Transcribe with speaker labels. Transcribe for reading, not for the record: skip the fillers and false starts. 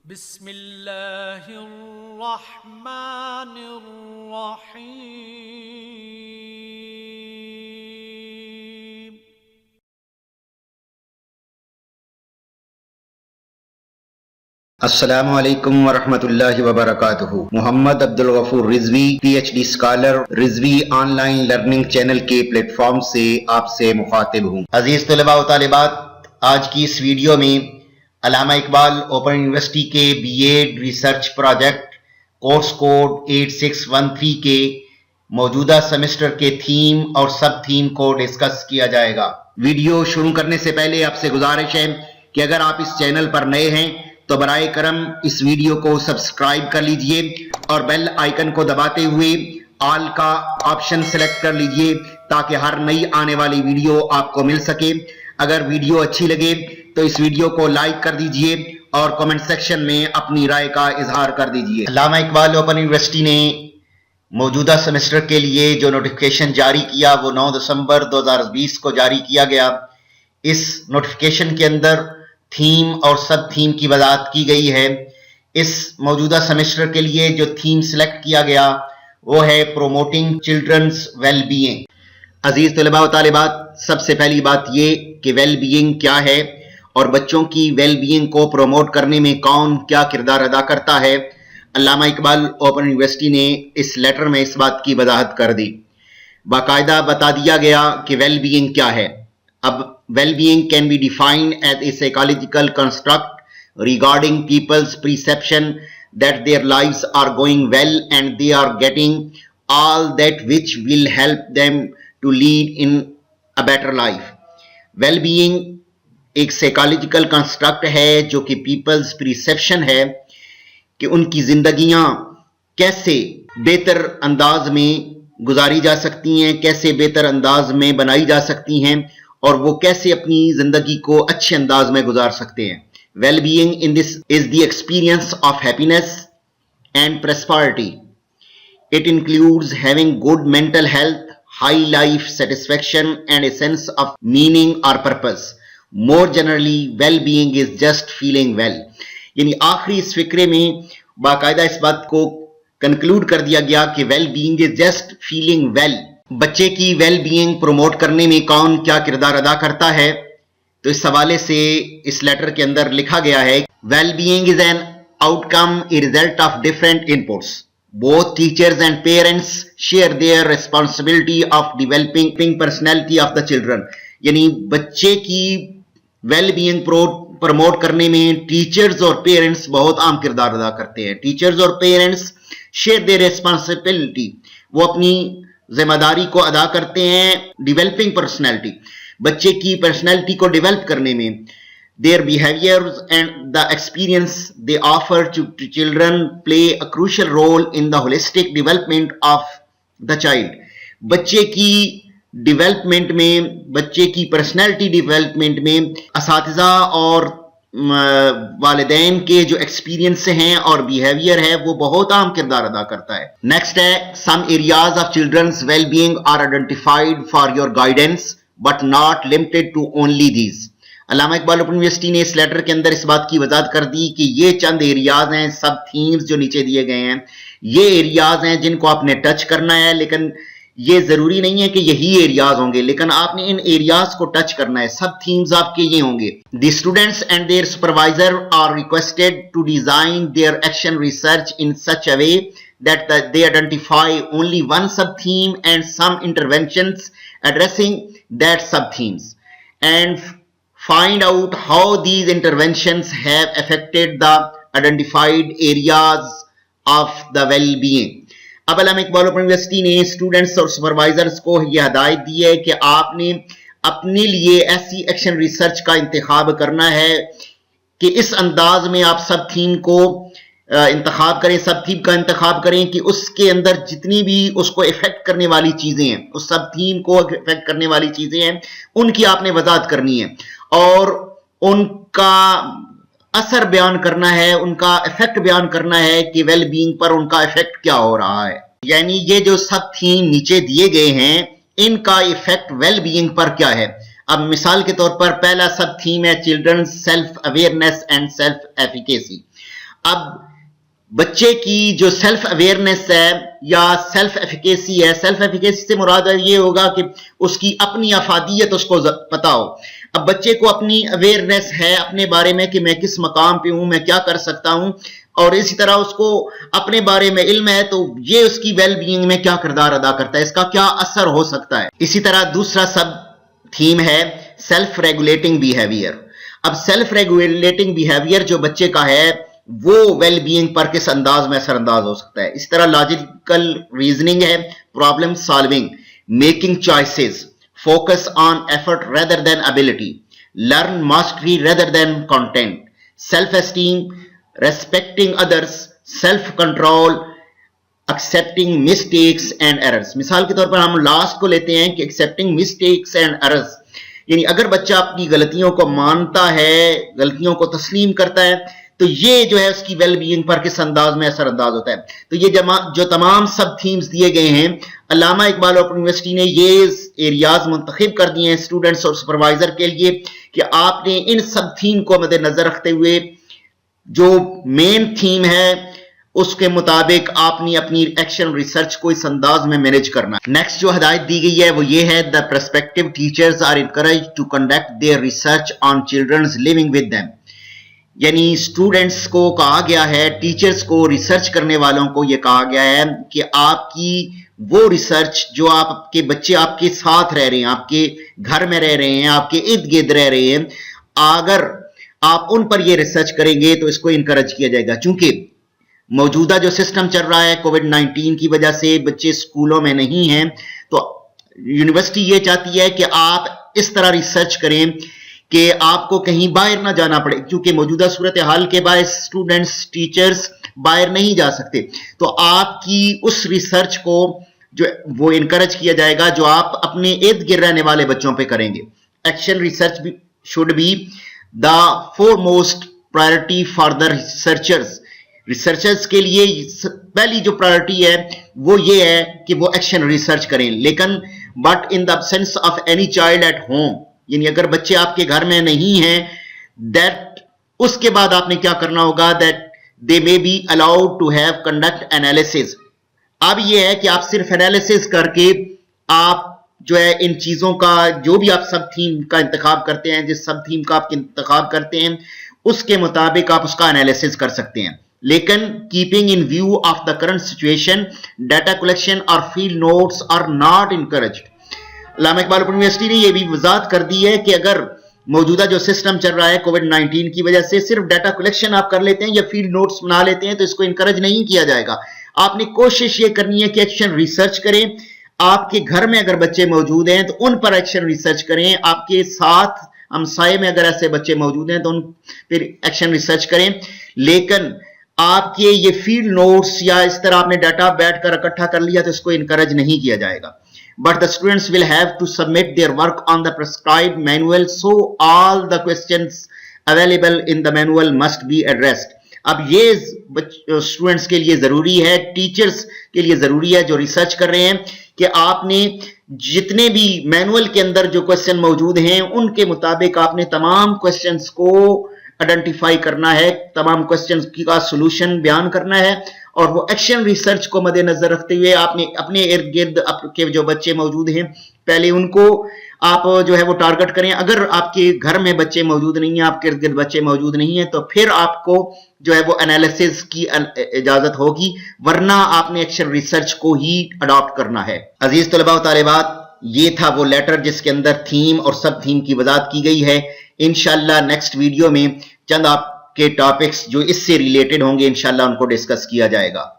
Speaker 1: بسم اللہ الرحمن الرحیم.
Speaker 2: السلام علیکم ورحمۃ اللہ وبرکاتہ. Muhammad Abdul Ghafoor Rizvi P H D scholar Rizvi online learning channel کے پلیٹ فارم سے آپ سے مخاطب ہوں. عزیز طلباء و طالبات، آج کی اس ویڈیو میں علامہ اقبال اوپن یونیورسٹی کے B Ed research project course code 8613 کے موجودہ سیمسٹر کے تھیم اور سب تھیم کو ڈسکس کیا جائے گا. ویڈیو شروع کرنے سے پہلے آپ سے گزارش ہے کہ اگر آپ اس چینل پر نئے ہیں تو برائے کرم اس ویڈیو کو سبسکرائب کر لیجئے اور بیل آئیکن کو دباتے ہوئے آل کا آپشن سلیکٹ کر لیجئے تاکہ ہر نئی آنے والی ویڈیو آپ کو مل سکے. اگر ویڈیو اچھی لگے تو اس ویڈیو کو لائک کر دیجئے اور کمنٹ سیکشن میں اپنی رائے کا اظہار کر دیجئے. علامہ اقبال اوپن یونیورسٹی نے موجودہ سیمسٹر کے لیے جو نوٹیفیکیشن جاری کیا وہ 9 دسمبر 2020 کو جاری کیا گیا. اس نوٹیفیکیشن کے اندر تھیم اور سب تھیم کی وضاحت کی گئی ہے. اس موجودہ سیمسٹر کے لیے جو تھیم سلیکٹ کیا گیا وہ ہے پروموٹنگ چلڈرنز ویل بینگ. عزیز طلباء و طالبات، سب سے پہلی بات یہ کہ ویل بینگ کیا ہے اور بچوں کی ویل بینگ کو پروموٹ کرنے میں کون کیا کردار ادا کرتا ہے. علامہ اقبال اوپن یونیورسٹی نے اس لیٹر میں اس بات کی وضاحت کر دی. باقاعدہ بتا دیا گیا کہ ویل بینگ کیا ہے. اب well-being can be defined as a psychological construct regarding people's perception that their lives are going well and they are getting all that which will help them to lead in a better life. well-being ایک psychological construct ہے جو کہ people's perception ہے کہ ان کی زندگیاں کیسے بہتر انداز میں گزاری جا سکتی ہیں، کیسے بہتر انداز میں بنائی جا سکتی ہیں اور وہ کیسے اپنی زندگی کو اچھے انداز میں گزار سکتے ہیں. Well being in this is the experience of happiness and prosperity. It includes having good mental health, high life satisfaction and a sense of meaning اور purpose. More generally well being is just feeling well. یعنی آخری اس فقرے میں باقاعدہ اس بات کو conclude کر دیا گیا کہ well being is just feeling well. بچے کی ویل بینگ پروموٹ کرنے میں کون کیا کردار ادا کرتا ہے، تو اس حوالے سے اس لیٹر کے اندر لکھا گیا ہے well being is an outcome a result of different inputs. Both teachers and parents share their responsibility of developing personality of the children. یعنی بچے کی ویل بینگ پروموٹ کرنے میں ٹیچرز اور پیرنٹس بہت اہم کردار ادا کرتے ہیں. ٹیچرز اور پیرنٹس شیئر دیئر ریسپانسبلٹی، وہ اپنی ذمہ داری کو ادا کرتے ہیں ڈیولپنگ پرسنالٹی، بچے کی پرسنالٹی کو ڈیولپ کرنے میں. their behaviors and the experience they offer to children play a crucial role in the holistic development of the child. بچے کی ڈیولپمنٹ میں، بچے کی پرسنالٹی ڈیولپمنٹ میں اساتذہ اور والدین کے جو ایکسپیرینس ہیں اور بیہیویئر ہے وہ بہت اہم کردار ادا کرتا ہے. نیکسٹ ہے some areas of children's well being are identified for your guidance but not limited to only these. Allama Iqbal open university نے اس لیٹر کے اندر اس بات کی وضاحت کر دی کہ یہ چند ایریاز ہیں، سب تھیمز جو نیچے دیے گئے ہیں یہ ایریاز ہیں جن کو آپ نے ٹچ کرنا ہے، لیکن یہ ضروری نہیں ہے کہ یہی ایریاز ہوں گے، لیکن آپ نے ان ایریاز کو ٹچ کرنا ہے. سب تھیمز آپ کے یہ ہوں گے. The students and their supervisor are requested to design their action research in such a way that they identify only one sub-theme and some interventions addressing that sub-themes and find out how these interventions have affected the identified areas of the well-being. اب علامہ Iqbal open university نے students اور supervisors کو یہ ہدایت دی ہے کہ آپ نے اپنے لیے ایسی ایکشن ریسرچ کا انتخاب کرنا ہے کہ اس انداز میں آپ سب تھیم کو انتخاب کریں، سب تھیم کا انتخاب کریں کہ اس کے اندر جتنی بھی اس کو افیکٹ کرنے والی چیزیں ہیں، اس سب تھیم کو افیکٹ کرنے والی چیزیں ہیں ان کی آپ نے وضاحت کرنی ہے اور ان کا اثر بیان کرنا ہے، ان کا افیکٹ بیان کرنا ہے کہ ویل بینگ پر ان کا افیکٹ کیا ہو رہا ہے. یعنی یہ جو سب تھیم نیچے دیے گئے ہیں ان کا افیکٹ ویل بینگ پر کیا ہے. اب مثال کے طور پر پہلا سب تھیم ہے children self awareness and self efficacy. اب بچے کی جو سیلف اویئرنس ہے یا سیلف ایفیکیسی ہے، سیلف ایفیکیسی سے مراد یہ ہوگا کہ اس کی اپنی افادیت اس کو پتا ہو. اب بچے کو اپنی اویئرنس ہے اپنے بارے میں کہ میں کس مقام پہ ہوں، میں کیا کر سکتا ہوں، اور اسی طرح اس کو اپنے بارے میں علم ہے تو یہ اس کی ویل بینگ میں کیا کردار ادا کرتا ہے، اس کا کیا اثر ہو سکتا ہے. اسی طرح دوسرا سب تھیم ہے سیلف ریگولیٹنگ بیہیویئر. اب سیلف ریگولیٹنگ بیہیویئر جو بچے کا ہے وہ ویل بینگ پر کس انداز میں اثر انداز ہو سکتا ہے. اس طرح لاجیکل ریزننگ ہے، problem solving, making choices, focus on effort rather than ability, learn mastery rather than content, self esteem, respecting others, self control, accepting mistakes and errors. مثال کے طور پر ہم لاسٹ کو لیتے ہیں کہ ایکسیپٹنگ مسٹیکس اینڈ ایررز، یعنی اگر بچہ اپنی غلطیوں کو مانتا ہے، غلطیوں کو تسلیم کرتا ہے تو یہ جو ہے اس کی ویل بینگ پر کس انداز میں اثر انداز ہوتا ہے. تو یہ جو تمام سب تھیمز دیے گئے ہیں، علامہ اقبال اوپن یونیورسٹی نے یہ ایریاز منتخب کر دیے ہیں اسٹوڈنٹس اور سپروائزر کے لیے کہ آپ نے ان سب تھیم کو مد نظر رکھتے ہوئے جو مین تھیم ہے اس کے مطابق آپ نے اپنی ایکشن ریسرچ کو اس انداز میں مینیج کرنا. نیکسٹ جو ہدایت دی گئی ہے وہ یہ ہے، the prospective teachers are encouraged to conduct their research on children's living with them. یعنی اسٹوڈنٹس کو کہا گیا ہے، ٹیچرز کو، ریسرچ کرنے والوں کو یہ کہا گیا ہے کہ آپ کی وہ ریسرچ جو آپ کے بچے آپ کے ساتھ رہ رہے ہیں، آپ کے گھر میں رہ رہے ہیں، آپ کے ارد گرد رہ رہے ہیں، اگر آپ ان پر یہ ریسرچ کریں گے تو اس کو انکریج کیا جائے گا. چونکہ موجودہ جو سسٹم چل رہا ہے کووڈ-19 کی وجہ سے بچے اسکولوں میں نہیں ہیں، تو یونیورسٹی یہ چاہتی ہے کہ آپ اس طرح ریسرچ کریں کہ آپ کو کہیں باہر نہ جانا پڑے، کیونکہ موجودہ صورتحال کے باعث اسٹوڈنٹس، ٹیچرز باہر نہیں جا سکتے. تو آپ کی اس ریسرچ کو جو وہ انکریج کیا جائے گا جو آپ اپنے ارد گرد رہنے والے بچوں پہ کریں گے. Action research should be the foremost priority for the researchers. Researchers کے لیے پہلی جو پرائرٹی ہے وہ یہ ہے کہ وہ ایکشن ریسرچ کریں. لیکن but in the absence of any child at home, یعنی اگر بچے آپ کے گھر میں نہیں ہیں، دیٹ اس کے بعد آپ نے کیا کرنا ہوگا، that they may be allowed to have conduct analysis. اب یہ ہے کہ آپ صرف انالیسس کر کے آپ جو ہے ان چیزوں کا جو بھی آپ سب تھیم کا انتخاب کرتے ہیں، جس سب تھیم کا آپ انتخاب کرتے ہیں اس کے مطابق آپ اس کا انالیسس کر سکتے ہیں. لیکن keeping in view of the current situation, data collection اور field notes are not encouraged. Allama Iqbal open university نے یہ بھی وضاحت کر دی ہے کہ اگر موجودہ جو سسٹم چل رہا ہے کووڈ-19 کی وجہ سے صرف ڈیٹا کلیکشن آپ کر لیتے ہیں یا فیلڈ نوٹس بنا لیتے ہیں تو اس کو انکریج نہیں کیا جائے گا. آپ نے کوشش یہ کرنی ہے کہ ایکشن ریسرچ کریں. آپ کے گھر میں اگر بچے موجود ہیں تو ان پر ایکشن ریسرچ کریں. آپ کے ساتھ ہمسائے میں اگر ایسے بچے موجود ہیں تو ان پر ایکشن ریسرچ کریں. لیکن آپ کے یہ فیلڈ نوٹس یا اس طرح آپ نے ڈیٹا بیٹھ کر اکٹھا کر لیا تو اس کو انکریج نہیں کیا جائے گا. But the students will have to submit their work on the prescribed manual, so all the questions available in the manual must be addressed. اب یہ اسٹوڈنٹس کے لیے ضروری ہے، ٹیچرز کے لیے ضروری ہے جو ریسرچ کر رہے ہیں کہ آپ نے جتنے بھی مینول کے اندر جو کوشچن موجود ہیں ان کے مطابق آپ نے تمام کوشچنس کو آئیڈینٹیفائی کرنا ہے، تمام کوشچنس کا سولوشن بیان کرنا ہے، اور وہ ایکشن ریسرچ کو مد نظر رکھتے ہوئے آپ نے اپنے ارد گرد کے جو بچے موجود ہیں پہلے ان کو آپ جو ہے وہ ٹارگٹ کریں. اگر آپ کے گھر میں بچے موجود نہیں ہیں، آپ کے ارد گرد بچے موجود نہیں ہیں تو پھر آپ کو جو ہے وہ انالیسز کی اجازت ہوگی، ورنہ آپ نے ایکشن ریسرچ کو ہی اڈاپٹ کرنا ہے. عزیز طلباء و طالبات، یہ تھا وہ لیٹر جس کے اندر تھیم اور سب تھیم کی وضاحت کی گئی ہے. انشاءاللہ نیکسٹ ویڈیو میں چند آپ کے ٹاپکس جو اس سے ریلیٹڈ ہوں گے انشاءاللہ ان کو ڈسکس کیا جائے گا.